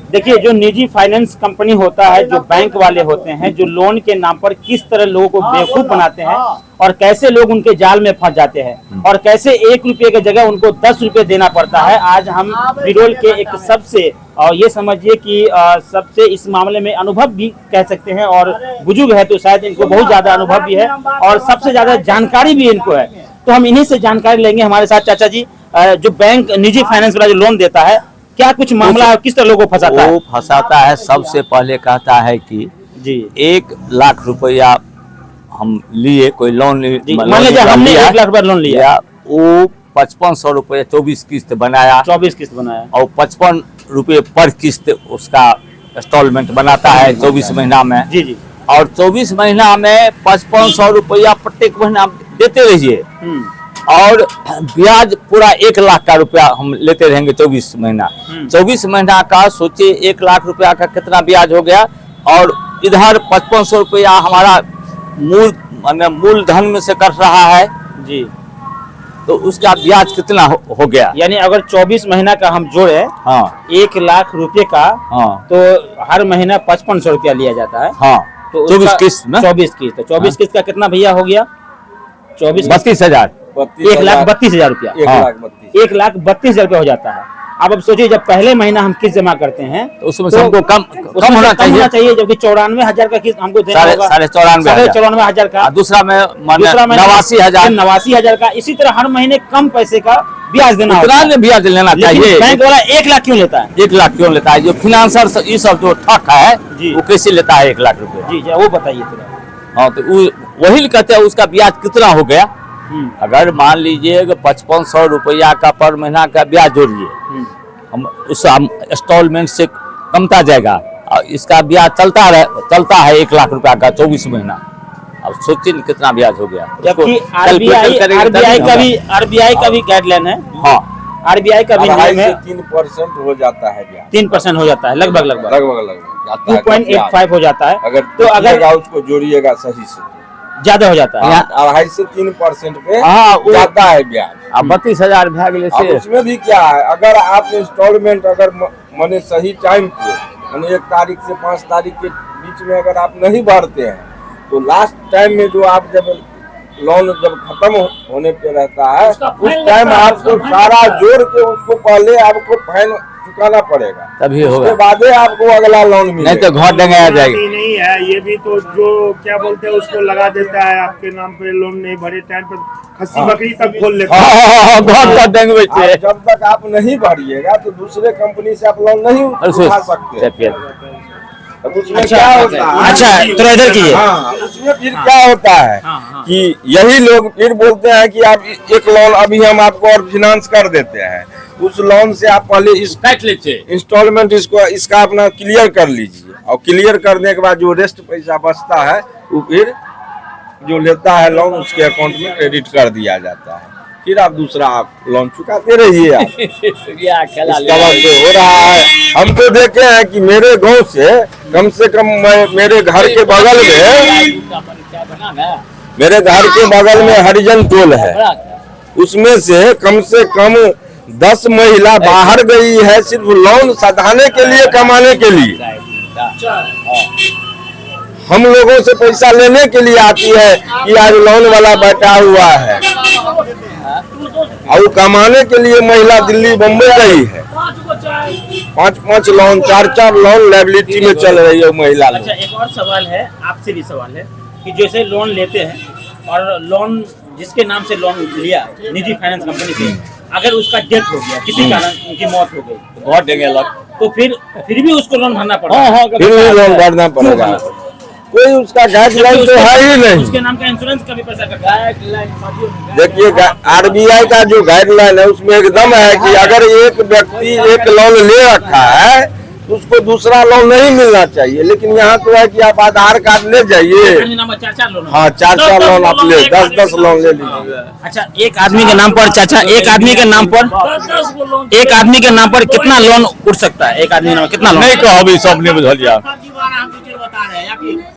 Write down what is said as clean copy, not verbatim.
देखिए, जो निजी फाइनेंस कंपनी होता है, जो बैंक वाले होते हैं, जो लोन के नाम पर किस तरह लोगों को बेवकूफ बनाते हैं और कैसे लोग उनके जाल में फंस जाते हैं और कैसे 1 रुपये की जगह उनको 10 रुपये देना पड़ता है। आज हम बिरोल के एक सबसे और ये समझिए कि सबसे इस मामले में अनुभव भी कह सकते हैं और बुजुर्ग है तो शायद इनको बहुत ज्यादा अनुभव भी है और सबसे ज्यादा जानकारी भी इनको है। तो हम इन्हीं से जानकारी लेंगे। हमारे साथ चाचा जी, जो बैंक निजी फाइनेंस वाला जो लोन देता है, क्या कुछ मामला है, किस तरह लोगों को फंसाता है? वो फंसाता है, सबसे पहले कहता है कि जी 1 लाख रुपया हम लिए, कोई लोन मान लीजिए हमने 1 लाख रुपया लोन लिया, वो 5500 रुपये 24 किस्त बनाया, 24 किस्त बनाया और 55 रुपये पर किस्त उसका इंस्टॉलमेंट बनाता है 24 महीना में। जी जी। और 24 महीना में 5500 रुपया प्रत्येक महीना देते रहिए और ब्याज पूरा 1 लाख का रुपया हम लेते रहेंगे 24 महीना। 24 महीना का सोचिए 1 लाख रुपया का कितना ब्याज हो गया, और इधर 5500 रुपया हमारा मूलधन में से कट रहा है जी, तो उसका ब्याज कितना हो गया। यानी अगर 24 महीना का हम जोड़े, हाँ 1 लाख रुपए का, हाँ, तो हर महीना 5500 रुपया लिया जाता है। हाँ, तो 24 किस्त में 24 किस्त, तो 24 किस्त का कितना भैया हो गया? 32,000, 1,32,000 रुपया, 1,32,000 रुपया हो जाता है। अब सोचिए, जब पहले महीना हम किस्त जमा करते हैं तो उसमें से हमको कम होना चाहिए, जबकि 94,000 का किस्त हमको देना होगा, 94,500 का। दूसरा में 89,000, 89,000 का। इसी तरह हर महीने कम पैसे का ब्याज देना होगा। ब्याज लेना चाहिए। बैंक वाला 1 लाख क्यों लेता है? 1 लाख क्यों लेता है? जो फिनेंसर ये सब जो ठग है वो कैसे लेता है 1 लाख रुपए? जी, वो बताइए थोड़ा। हाँ, तो वही कहते हैं उसका ब्याज कितना हो गया। अगर मान लीजिए 5500 रुपया का पर महीना का ब्याज जोड़िए, हम उस इंस्टॉलमेंट से कमता जाएगा और इसका ब्याज चलता है 1 लाख रुपया का 24 महीना। अब सोचिए कितना ब्याज हो गया। जबकि आरबीआई का भी गाइडलाइन है। हाँ, आरबीआई का भी नियम है, 3% हो जाता है ब्याज, 3% हो जाता है, लगभग 2.85 हो जाता है। अगर उसको जोड़िएगा सही से ज्यादा हो जाता है, 2.5 से 3% पे जाता है ब्याज। अब 32,000 भाग से उसमें भी क्या है, अगर आप इंस्टॉलमेंट अगर माने सही टाइम पे, माने 1 तारीख से 5 तारीख के बीच में अगर आप नहीं भरते हैं, तो लास्ट टाइम में जो आप जब लोन जब खत्म होने पे रहता है, उस टाइम आपको सारा जोड़ के उसको पहले आपको फाइन चुकाना पड़ेगा, तभी होगा, उसके बाद आपको अगला लोन मिलेगा। नहीं तो घर डंगाया जाएगा। नहीं है, ये भी तो जो क्या बोलते हैं उसको लगा देता है, आपके नाम पे लोन नहीं भरे टाइम पर खस्सी बकरी तक खोल लेता है। जब तक आप नहीं भरिएगा तो दूसरे कंपनी से आप लोन नहीं उठा सकते। अब उसमें क्या होता है, अच्छा तो इधर कीजिए। हाँ, उसमें फिर क्या होता है कि यही लोग फिर बोलते हैं कि आप एक लोन अभी हम आपको और फाइनेंस कर देते हैं, उस लोन से आप पहले इंस्टॉलमेंट इसका अपना क्लियर कर लीजिए, और क्लियर करने के बाद जो रेस्ट पैसा बचता है वो फिर जो लेता है लोन उसके अकाउंट में क्रेडिट कर दिया जाता है, फिर आप दूसरा आप लोन चुकाते रहिए। आप इसका हो रहा है। हम तो देखे हैं कि मेरे गांव से कम मेरे घर के बगल में हरिजन टोल है, उसमें से कम 10 महिला बाहर गई है सिर्फ लोन सधाने के लिए, कमाने के लिए। हम लोगों से पैसा लेने के लिए आती है कि आज लोन वाला बैठा हुआ है, और कमाने के लिए महिला दिल्ली बम्बई गई है। 5-5 लोन 4-4 लोन लायबिलिटी में चल रही है महिला। अच्छा, एक और सवाल है, आपसे भी सवाल है कि जैसे लोन लेते हैं और लोन जिसके नाम से लोन लिया निजी फाइनेंस कंपनी से, अगर उसका डेथ हो गया, किसी कारण उनकी मौत हो गई, बहुत देंगे लोग, तो फिर भी उसको लोन भरना पड़ेगा। फिर भी लोन भरना पड़ेगा। कोई उसका गाइडलाइन तो है ही नहीं। उसके नाम का इंश्योरेंस का भी पैसा कटता है। देखिए, आरबीआई का जो गाइडलाइन है उसमें एकदम है कि अगर एक व्यक्ति एक लोन ले रखा है तो उसको दूसरा लोन नहीं मिलना चाहिए, लेकिन यहाँ तो है कि आप आधार कार्ड ले जाइए। 4 लोन, हाँ 4 लोन आप ले 10 लोन ले लीजिए। अच्छा, एक आदमी के नाम पर चाचा, एक आदमी के नाम पर कितना लोन उठ सकता है? एक आदमी कितना लोन? नहीं कहो, अभी सब ने बुझ लिया।